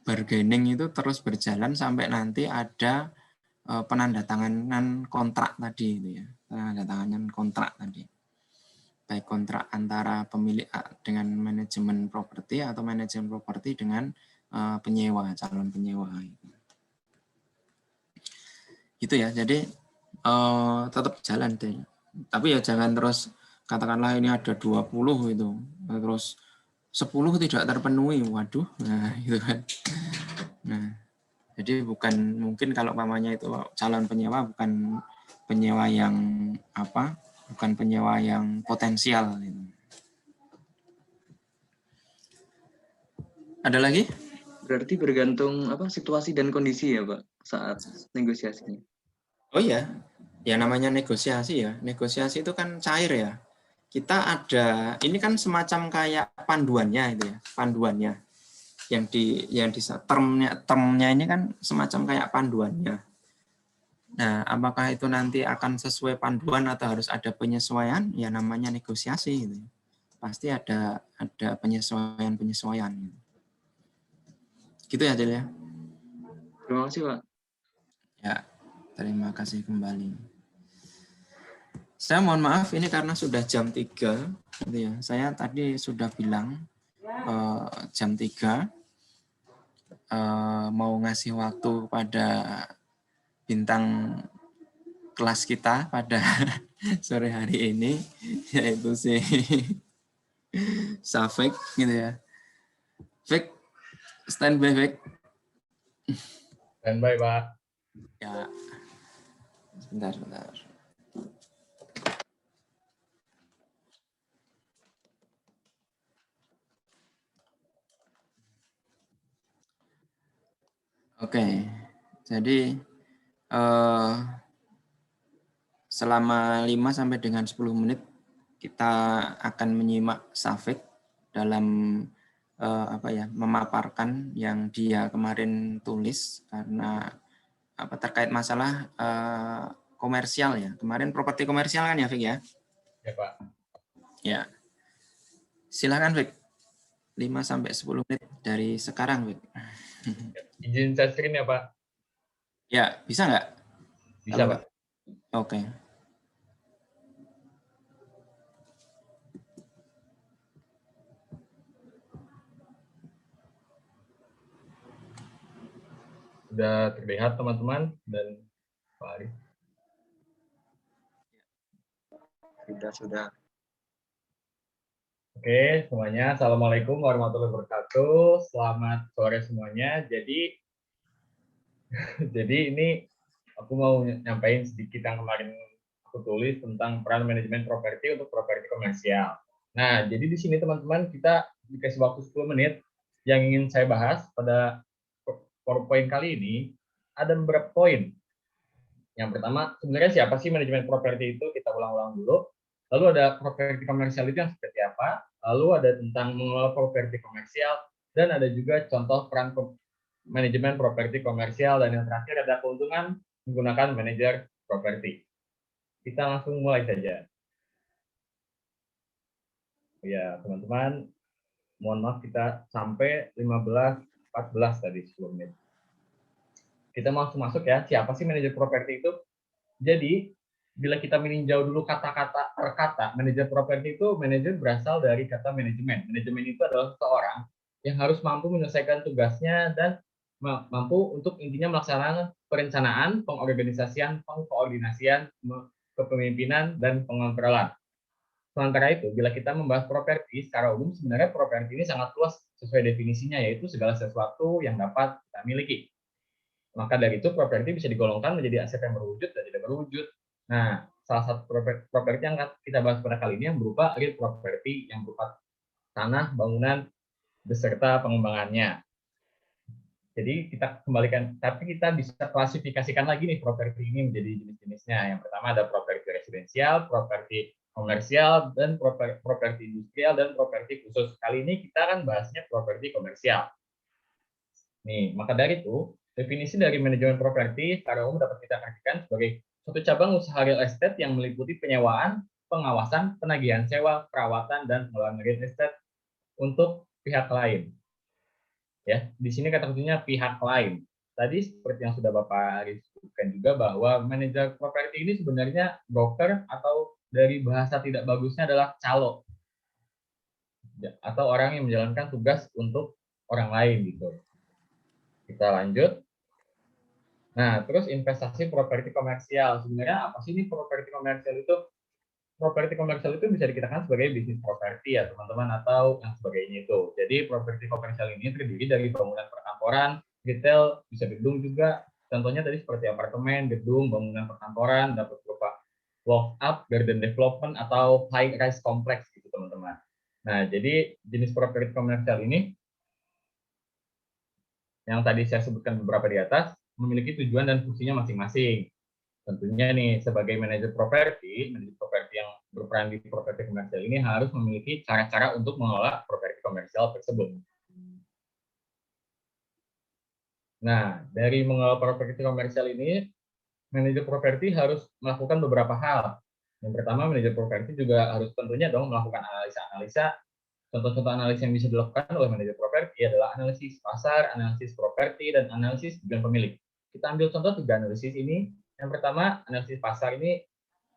Speaker 4: bargaining itu terus berjalan sampai nanti ada penandatanganan kontrak tadi itu ya, penandatanganan kontrak tadi, baik kontrak antara pemilik dengan manajemen properti atau manajemen properti dengan penyewa, calon penyewa gitu ya. Jadi tetap jalan deh, tapi ya jangan terus katakanlah ini ada 20 itu terus 10 tidak terpenuhi, waduh, nah gitu kan. Nah, jadi bukan, mungkin kalau pamannya itu calon penyewa bukan penyewa yang bukan penyewa yang potensial. Ada lagi?
Speaker 5: Berarti bergantung situasi dan kondisi ya, Pak, saat negosiasinya.
Speaker 4: Oh iya, ya namanya negosiasi ya. Negosiasi itu kan cair ya. Kita ada, ini kan semacam kayak panduannya itu ya, panduannya. Yang di termnya ini kan semacam kayak panduannya. Nah, apakah itu nanti akan sesuai panduan atau harus ada penyesuaian? Ya namanya negosiasi gitu. Pasti ada penyesuaian. Gitu ya, Del ya.
Speaker 5: Terima kasih, Pak.
Speaker 4: Ya, terima kasih kembali. Saya mohon maaf ini karena sudah jam 3 gitu ya. Saya tadi sudah bilang jam 3 mau ngasih waktu pada bintang kelas kita pada sore hari ini, yaitu si Safik gitu ya. Fik, standby Fik.
Speaker 3: Standby, Pak.
Speaker 4: Ya, sebentar. Oke, jadi selama 5 sampai dengan 10 menit kita akan menyimak Safik dalam memaparkan yang dia kemarin tulis, karena terkait masalah komersial ya. Kemarin properti komersial kan ya, Fik ya?
Speaker 3: Ya, Pak.
Speaker 4: Ya. Silakan, Fik. 5 sampai 10 menit dari sekarang, Fik.
Speaker 3: Izin share screen ya, Pak?
Speaker 4: Ya, bisa nggak?
Speaker 3: Bisa, Pak.
Speaker 4: Oke.
Speaker 3: Sudah terlihat teman-teman dan Pak Ari.
Speaker 4: Sudah.
Speaker 3: Oke, semuanya. Assalamualaikum warahmatullahi wabarakatuh. Selamat sore semuanya. Jadi ini aku mau nyampaikan sedikit yang kemarin aku tulis tentang peran manajemen properti untuk properti komersial. Nah, jadi di sini teman-teman kita dikasih waktu 10 menit, yang ingin saya bahas pada PowerPoint kali ini, ada beberapa poin. Yang pertama, sebenarnya siapa sih manajemen properti itu? Kita ulang-ulang dulu. Lalu ada properti komersial itu yang seperti apa? Lalu ada tentang mengelola properti komersial, dan ada juga contoh peran manajemen properti komersial, dan yang terakhir ada keuntungan menggunakan manajer properti. Kita langsung mulai saja. Ya, teman-teman, mohon maaf kita sampai 15.14 tadi 10 menit. Kita langsung masuk ya, siapa sih manajer properti itu? Jadi, bila kita meninjau dulu kata-kata per kata, manajer properti itu, manajer berasal dari kata manajemen. Manajemen itu adalah seseorang yang harus mampu menyelesaikan tugasnya dan mampu untuk intinya melaksanakan perencanaan, pengorganisasian, pengkoordinasian, kepemimpinan, dan pengontrolan. Sementara itu, bila kita membahas properti secara umum, sebenarnya properti ini sangat luas sesuai definisinya, yaitu segala sesuatu yang dapat kita miliki. Maka dari itu, properti bisa digolongkan menjadi aset yang berwujud dan tidak berwujud. Nah, salah satu properti yang kita bahas pada kali ini yang berupa real property, yang berupa tanah, bangunan, beserta pengembangannya. Jadi kita kembalikan, tapi kita bisa klasifikasikan lagi nih properti ini menjadi jenis-jenisnya. Yang pertama ada properti residensial, properti komersial, dan properti industrial, dan properti khusus. Kali ini kita akan bahasnya properti komersial. Nih, maka dari itu, definisi dari manajemen properti secara umum dapat kita artikan sebagai suatu cabang usaha real estate yang meliputi penyewaan, pengawasan, penagihan sewa, perawatan, dan pengelolaan real estate untuk pihak lain. Ya, di sini kata kuncinya pihak lain. Tadi seperti yang sudah Bapak Aris sebutkan juga bahwa manajer properti ini sebenarnya broker, atau dari bahasa tidak bagusnya adalah calo, ya, atau orang yang menjalankan tugas untuk orang lain gitu. Kita lanjut. Nah, terus investasi properti komersial. Sebenarnya apa sih ini properti komersial itu? Properti komersial itu bisa dikatakan sebagai bisnis properti ya teman-teman, atau yang sebagainya itu. Jadi properti komersial ini terdiri dari bangunan perkantoran, retail, bisa gedung juga. Contohnya tadi seperti apartemen, gedung, bangunan perkantoran, dapat berupa walk up, garden development, atau high rise complex gitu teman-teman. Nah, jadi jenis properti komersial ini yang tadi saya sebutkan beberapa di atas memiliki tujuan dan fungsinya masing-masing. Tentunya nih sebagai manajer properti yang berperan di properti komersial ini harus memiliki cara-cara untuk mengelola properti komersial tersebut. Nah, dari mengelola properti komersial ini, manajer properti harus melakukan beberapa hal. Yang pertama, manajer properti juga harus tentunya dong melakukan analisa-analisa. Contoh-contoh analisis yang bisa dilakukan oleh manajer properti adalah analisis pasar, analisis properti, dan analisis tujuan pemilik. Kita ambil contoh 3 analisis ini. Yang pertama, analisis pasar ini,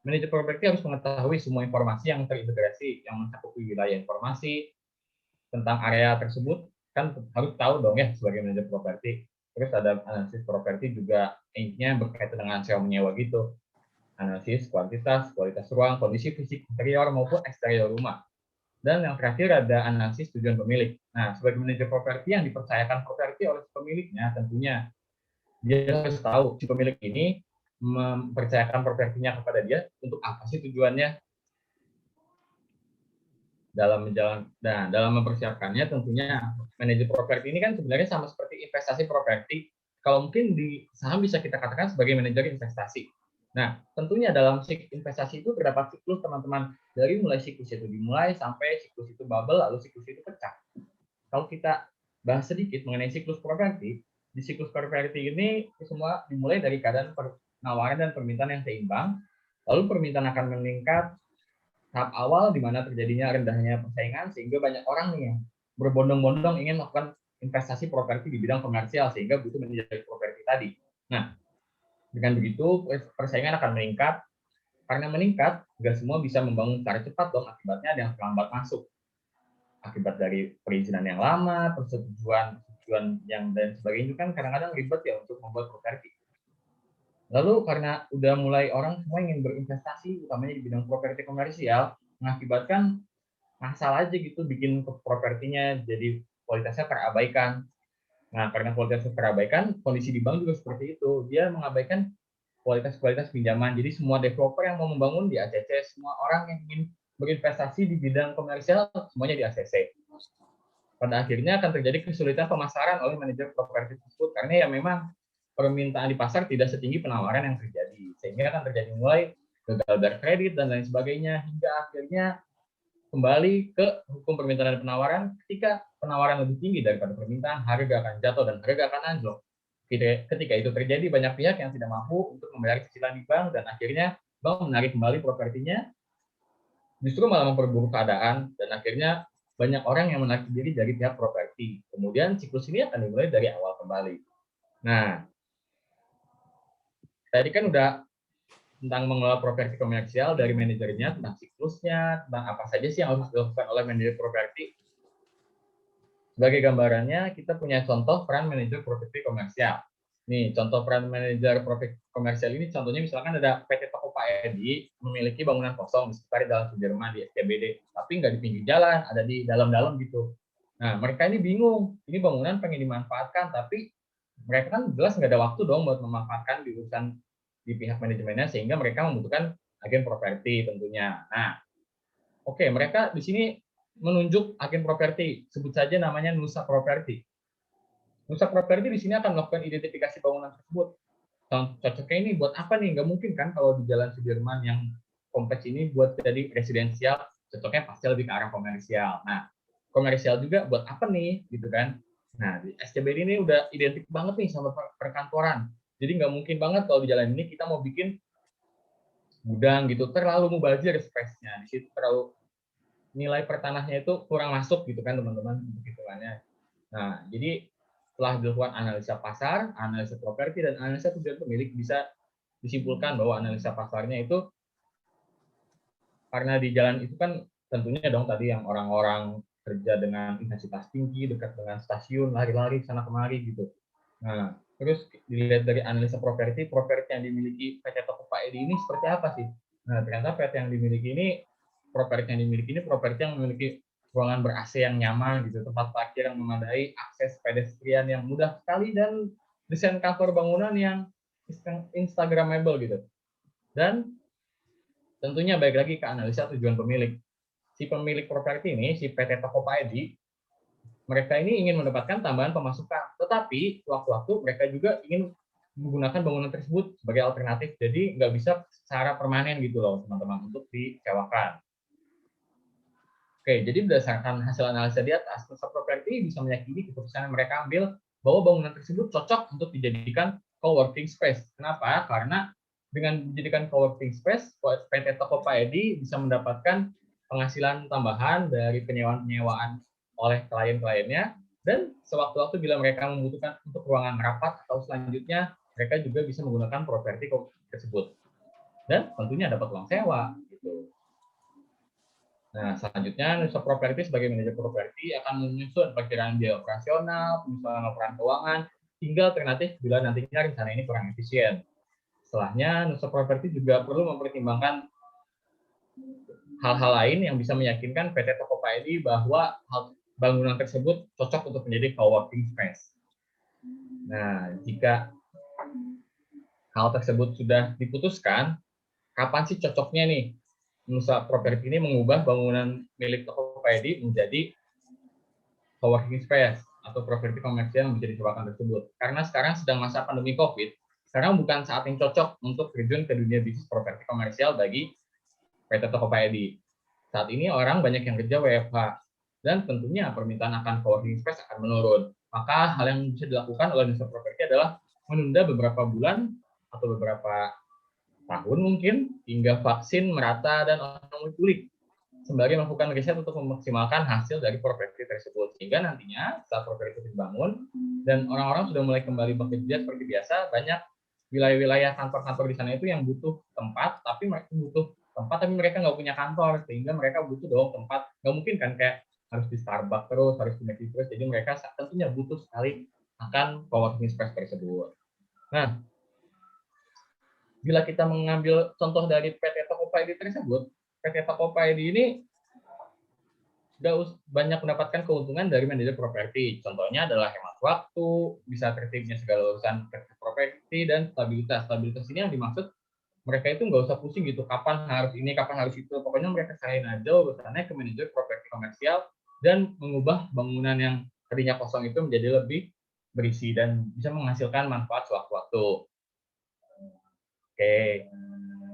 Speaker 3: manajer properti harus mengetahui semua informasi yang terintegrasi, yang mencakupi wilayah informasi tentang area tersebut, kan harus tahu dong ya sebagai manajer properti. Terus ada analisis properti juga intinya berkaitan dengan sewa menyewa gitu. Analisis kualitas ruang, kondisi fisik interior maupun eksterior rumah. Dan yang terakhir ada analisis tujuan pemilik. Nah, sebagai manajer properti yang dipercayakan properti oleh pemiliknya, tentunya dia harus tahu si pemilik ini mempercayakan propertinya kepada dia untuk apa sih tujuannya. Dalam mempersiapkannya, tentunya manajer properti ini kan sebenarnya sama seperti investasi properti. Kalau mungkin di saham bisa kita katakan sebagai manajer investasi. Nah, tentunya dalam investasi itu terdapat siklus teman-teman. Dari mulai siklus itu dimulai sampai siklus itu bubble, lalu siklus itu pecah. Kalau kita bahas sedikit mengenai siklus properti, di siklus properti ini semua dimulai dari keadaan penawaran dan permintaan yang seimbang, lalu permintaan akan meningkat tahap awal di mana terjadinya rendahnya persaingan, sehingga banyak orang nih yang berbondong-bondong ingin melakukan investasi properti di bidang komersial, sehingga butuh manajer properti tadi. Nah, dengan begitu, persaingan akan meningkat. Karena meningkat, nggak semua bisa membangun secara cepat dong, akibatnya ada yang terlambat masuk. Akibat dari perizinan yang lama, persetujuan yang dan sebagainya, itu kan kadang-kadang ribet ya untuk membuat properti. Lalu karena udah mulai orang semua ingin berinvestasi, utamanya di bidang properti komersial, mengakibatkan masalah aja gitu, bikin propertinya jadi kualitasnya terabaikan. Nah, karena kualitasnya terabaikan, kondisi di bank juga seperti itu. Dia mengabaikan kualitas pinjaman. Jadi semua developer yang mau membangun di ACC, semua orang yang ingin berinvestasi di bidang komersial, semuanya di ACC. pada akhirnya akan terjadi kesulitan pemasaran oleh manajer properti tersebut karena ya memang permintaan di pasar tidak setinggi penawaran yang terjadi, sehingga akan terjadi mulai gagal bayar kredit dan lain sebagainya hingga akhirnya kembali ke hukum permintaan dan penawaran. Ketika penawaran lebih tinggi daripada permintaan, harga akan jatuh dan harga akan anjlok. Ketika itu terjadi, banyak pihak yang tidak mampu untuk membayar cicilan di bank dan akhirnya bank menarik kembali propertinya, justru malah memperburuk keadaan dan akhirnya banyak orang yang menarik diri dari pihak properti. Kemudian siklus ini akan dimulai dari awal kembali. Nah, tadi kan udah tentang mengelola properti komersial dari manajernya, tentang siklusnya, tentang apa saja sih yang harus dilakukan oleh manajer properti. Sebagai gambarannya, kita punya contoh peran manajer properti komersial. Nih, contoh peran manajer properti komersial ini contohnya misalkan ada PT Toko Pak Edi memiliki bangunan kosong di sekitar Jalan Sudirman di SCBD, tapi nggak di pinggir jalan, ada di dalam-dalam gitu. Nah, mereka ini bingung, ini bangunan pengen dimanfaatkan, tapi mereka kan jelas nggak ada waktu dong buat memanfaatkan di urusan di pihak manajemennya, sehingga mereka membutuhkan agen properti tentunya. Nah, oke, mereka di sini menunjuk agen properti, sebut saja namanya Nusa Properti. Nusa Properti di sini akan melakukan identifikasi bangunan tersebut. Cocoknya ini buat apa nih? Nggak mungkin kan kalau di Jalan Sudirman yang kompleks ini buat jadi residensial, cocoknya pasti lebih ke arah komersial. Nah, komersial juga buat apa nih? Gitu kan. Nah, di SCBD ini udah identik banget nih sama perkantoran. Jadi nggak mungkin banget kalau di jalan ini kita mau bikin gudang gitu, terlalu mubazir space-nya. Di situ terlalu nilai per tanahnya itu kurang masuk gitu kan teman-teman untuk hitungannya. Nah, jadi setelah dilakukan analisa pasar, analisa properti, dan analisa tujuan pemilik, bisa disimpulkan bahwa analisa pasarnya itu karena di jalan itu kan tentunya dong tadi yang orang-orang kerja dengan intensitas tinggi, dekat dengan stasiun, lari-lari sana kemari gitu. Nah, terus dilihat dari analisa properti yang dimiliki PT Toko Pak Edi ini seperti apa sih? Nah, ternyata properti yang dimiliki ini properti yang memiliki ruangan ber-AC yang nyaman gitu, tempat parkir yang memadai, akses pedestrian yang mudah sekali, dan desain cover bangunan yang instagramable gitu. Dan tentunya baik lagi ke analisa tujuan pemilik. Si pemilik properti ini, si PT Toko Pak Edi, mereka ini ingin mendapatkan tambahan pemasukan, tetapi waktu-waktu mereka juga ingin menggunakan bangunan tersebut sebagai alternatif, jadi nggak bisa secara permanen gitu loh teman-teman untuk disewakan. Oke, jadi berdasarkan hasil analisa di atas, Nusa Properti bisa meyakini keputusan yang mereka ambil bahwa bangunan tersebut cocok untuk dijadikan co-working space. Kenapa? Karena dengan dijadikan co-working space, PT Toko Pak Edi bisa mendapatkan penghasilan tambahan dari penyewaan-penyewaan oleh klien-kliennya, dan sewaktu-waktu bila mereka membutuhkan untuk ruangan rapat atau selanjutnya, mereka juga bisa menggunakan properti tersebut. Dan tentunya dapat uang sewa. Gitu. Nah, selanjutnya Nusa Properti sebagai manajer properti akan menyusun perkiraan biaya operasional, penyusunan laporan keuangan, hingga alternatif bila nantinya rencana ini kurang efisien. Setelahnya, Nusa Properti juga perlu mempertimbangkan hal-hal lain yang bisa meyakinkan PT Toko Pak Edi bahwa bangunan tersebut cocok untuk menjadi co-working space. Nah, jika hal tersebut sudah diputuskan, kapan sih cocoknya nih Nusa Properti ini mengubah bangunan milik Toko Pak Edi menjadi co-working space atau properti komersial yang menjadi sewakan tersebut. Karena sekarang sedang masa pandemi COVID, sekarang bukan saat yang cocok untuk terjun ke dunia bisnis properti komersial bagi PT Toko Pak Edi. Saat ini orang banyak yang kerja WFH, dan tentunya permintaan akan co-working space akan menurun. Maka hal yang bisa dilakukan oleh Nusa Properti adalah menunda beberapa bulan atau beberapa tahun mungkin hingga vaksin merata dan orang pulih, sembari melakukan riset untuk memaksimalkan hasil dari properti tersebut, sehingga nantinya setelah properti dibangun dan orang-orang sudah mulai kembali bekerja seperti biasa, banyak wilayah-wilayah kantor-kantor di sana itu yang butuh tempat, tapi mereka nggak punya kantor, sehingga mereka butuh dong tempat. Nggak mungkin kan kayak harus di Starbucks terus, harus di McD terus, jadi mereka tentunya butuh sekali akan co-working space tersebut. Nah, bila kita mengambil contoh dari PT Toko Pak Edi tersebut, PT Toko Pak Edi ini sudah banyak mendapatkan keuntungan dari manajer properti. Contohnya adalah hemat waktu, bisa tertibnya segala urusan properti, dan stabilitas. Stabilitas ini yang dimaksud mereka itu nggak usah pusing gitu, kapan harus ini, kapan harus itu. Pokoknya mereka serahin aja urusannya ke manajer properti komersial, dan mengubah bangunan yang tadinya kosong itu menjadi lebih berisi dan bisa menghasilkan manfaat sewaktu-waktu. Oke,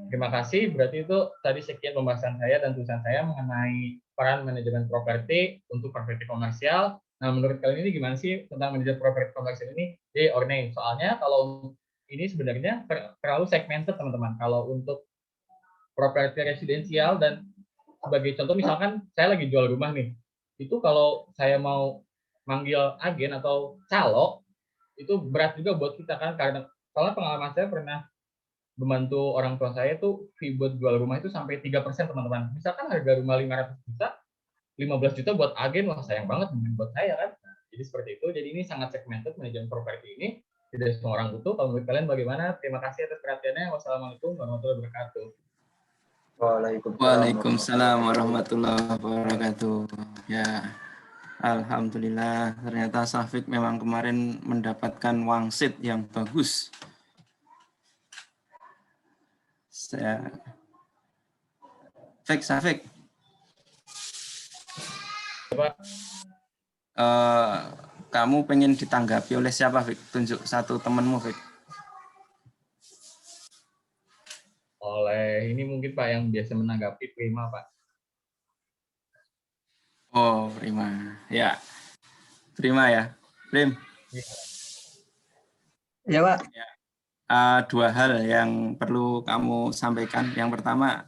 Speaker 3: terima kasih. Berarti itu tadi sekian pembahasan saya dan tulisan saya mengenai peran manajemen properti untuk properti komersial. Nah, menurut kalian ini gimana sih tentang manajemen properti komersial ini? Yay or nay? Soalnya kalau ini sebenarnya terlalu segmented, teman-teman. Kalau untuk properti residensial dan sebagai contoh misalkan saya lagi jual rumah nih, itu kalau saya mau manggil agen atau calo itu berat juga buat kita kan, karena soalnya pengalaman saya pernah membantu orang tua saya tuh fee buat jual rumah itu sampai 3%, teman-teman. Misalkan harga rumah 500 juta, 15 juta buat agen, wah sayang banget buat saya kan. Nah, jadi seperti itu. Jadi ini sangat segmented manajemen properti ini. Tidak semua orang butuh. Kalau menurut kalian bagaimana? Terima kasih atas perhatiannya. Wassalamualaikum warahmatullahi wabarakatuh.
Speaker 4: Waalaikumsalam warahmatullahi wabarakatuh. Ya, alhamdulillah. Ternyata Syafiq memang kemarin mendapatkan wangsit yang bagus. Syafiq. Kamu pengen ditanggapi oleh siapa, Fik? Tunjuk satu temanmu, Fik.
Speaker 3: Oleh ini mungkin Pak yang biasa menanggapi Prima, Pak.
Speaker 4: Oh, Prima. Ya. Prima ya. Prim.
Speaker 5: Ya, Pak.
Speaker 4: Ya. Dua hal yang perlu kamu sampaikan. Yang pertama,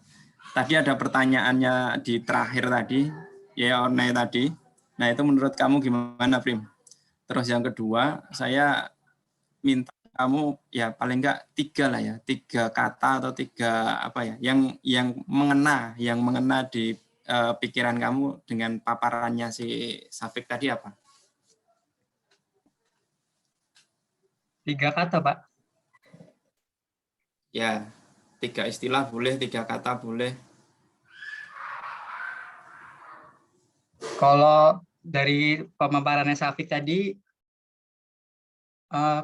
Speaker 4: tadi ada pertanyaannya di terakhir tadi, ya or nay tadi. Nah, itu menurut kamu gimana, Prim? Terus yang kedua, saya minta kamu ya paling enggak 3 lah ya, 3 kata atau 3 apa ya, yang mengena di pikiran kamu dengan paparannya si Syafiq tadi apa?
Speaker 5: 3 kata, Pak.
Speaker 4: Ya, 3 istilah boleh, 3 kata boleh.
Speaker 5: Kalau dari pemaparannya Syafiq tadi,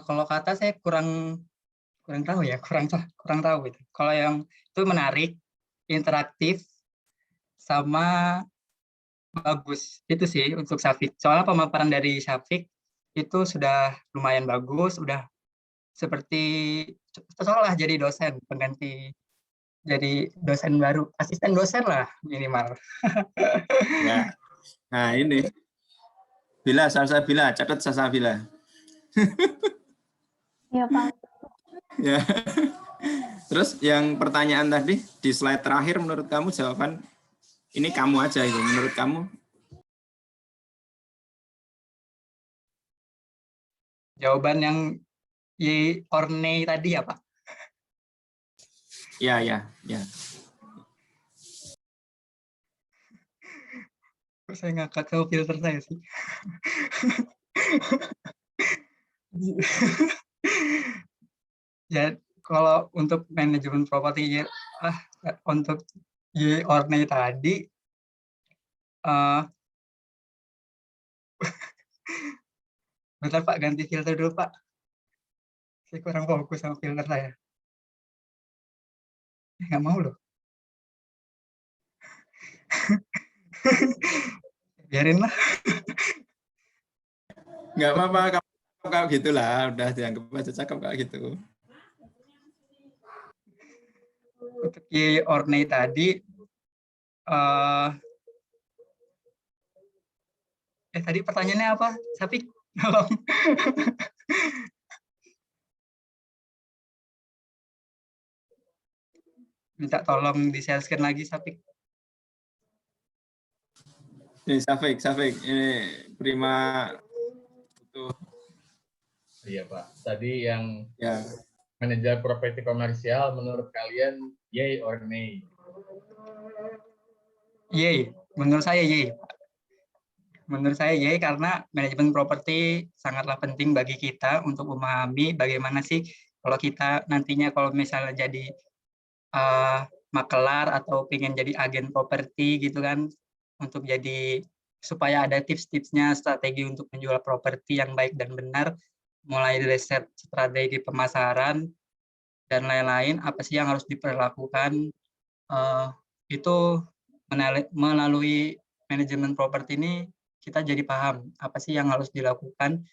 Speaker 5: kalau kata saya kurang tahu ya, kurang tahu itu. Kalau yang itu menarik, interaktif, sama bagus. Itu sih untuk Syafiq. Soalnya pemaparan dari Syafiq itu sudah lumayan bagus, udah seperti seolah jadi dosen pengganti, jadi dosen baru, asisten dosen lah minimal.
Speaker 4: Ya. Nah, ini. Salsabila, catat Salsabila.
Speaker 6: Ya, Pak.
Speaker 4: Ya. Terus yang pertanyaan tadi di slide terakhir menurut kamu jawaban ini kamu aja itu menurut kamu?
Speaker 5: Jawaban yang ye or nay tadi ya, Pak?
Speaker 4: Ya.
Speaker 5: Saya ngakak ke filter saya sih. Ya, kalau untuk manajemen properti untuk ye or nay tadi, bentar Pak, ganti filter dulu Pak. Saya kurang fokus sama filter saya. Nggak mau loh. Biarin lah.
Speaker 4: Nggak apa-apa, kamu gitulah, udah dianggap aja cakep kayak gitu.
Speaker 5: Untuk ye or nay tadi, tadi pertanyaannya apa? Syafiq, tolong. Minta tolong di-share screen lagi, Syafiq.
Speaker 4: Ini Syafiq, ini Prima butuh.
Speaker 3: Iya Pak, tadi yang
Speaker 4: Ya.
Speaker 3: manajer properti komersial menurut kalian yay or nay?
Speaker 5: Yay, menurut saya yay. Menurut saya yay karena manajemen properti sangatlah penting bagi kita untuk memahami bagaimana sih kalau kita nantinya kalau misalnya jadi makelar atau pengen jadi agen properti gitu kan, untuk jadi supaya ada tips-tipsnya strategi untuk menjual properti yang baik dan benar, mulai dari strategi pemasaran dan lain-lain, apa sih yang harus diperlakukan, itu melalui manajemen properti ini
Speaker 6: kita jadi paham apa sih yang harus dilakukan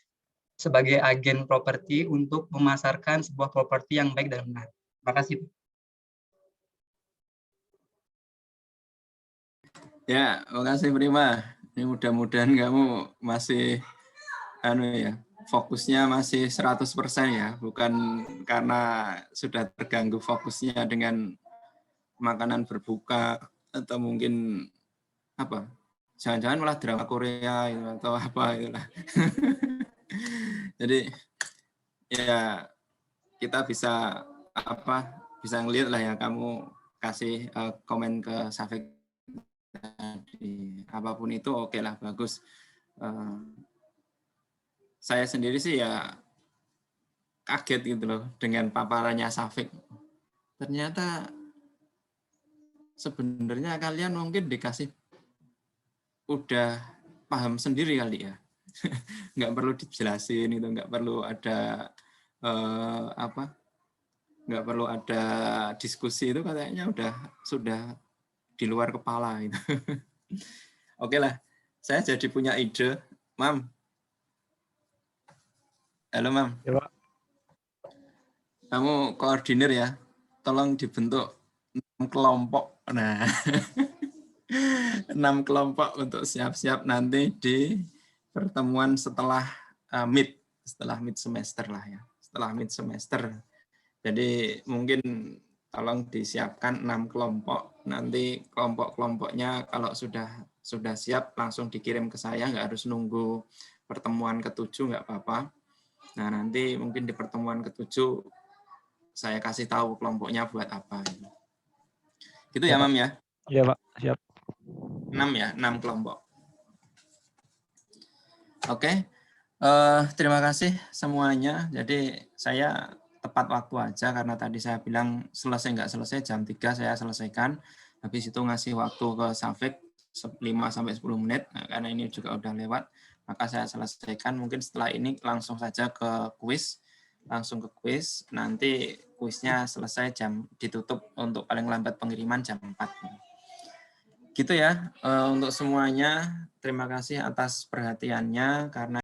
Speaker 6: sebagai agen properti untuk memasarkan sebuah properti yang baik dan benar. Terima kasih.
Speaker 4: Ya, makasih Prima. Ini mudah-mudahan kamu masih fokusnya masih 100% ya, bukan karena sudah terganggu fokusnya dengan makanan berbuka atau mungkin apa? Jangan-jangan malah drama Korea gitu, atau apa itulah. Jadi ya kita bisa bisa ngelihat lah ya, kamu kasih komen ke Safik tadi, apapun itu oke lah, bagus. Saya sendiri sih ya kaget gitu loh dengan paparannya Safik. Ternyata sebenarnya kalian mungkin dikasih udah paham sendiri kali ya. Nggak perlu dijelasin itu, nggak perlu ada nggak perlu ada diskusi, itu katanya sudah di luar kepala gitu. Oke lah, saya jadi punya ide, Mam. Halo Mam.
Speaker 1: Ya Pak.
Speaker 4: Kamu koordinir ya, tolong dibentuk 6 kelompok. Nah, 6 kelompok untuk siap-siap nanti di pertemuan setelah mid semester lah ya, setelah mid semester. Jadi mungkin tolong disiapkan 6 kelompok. Nanti kelompok-kelompoknya kalau sudah siap langsung dikirim ke saya, nggak harus nunggu pertemuan ke-7, nggak apa-apa. Nah, nanti mungkin di pertemuan ke-7 saya kasih tahu kelompoknya buat apa. Gitu ya, Mam ya?
Speaker 1: Iya, Pak. Siap.
Speaker 4: 6 ya, 6 kelompok. Oke. Terima kasih semuanya. Jadi saya tepat waktu aja karena tadi saya bilang selesai nggak selesai jam 3 saya selesaikan. Habis itu ngasih waktu ke Safik 5-10 menit. Nah, karena ini juga udah lewat, maka saya selesaikan. Mungkin setelah ini langsung saja ke kuis. Langsung ke kuis. Nanti kuisnya selesai ditutup untuk paling lambat pengiriman jam 4. Gitu ya untuk semuanya. Terima kasih atas perhatiannya karena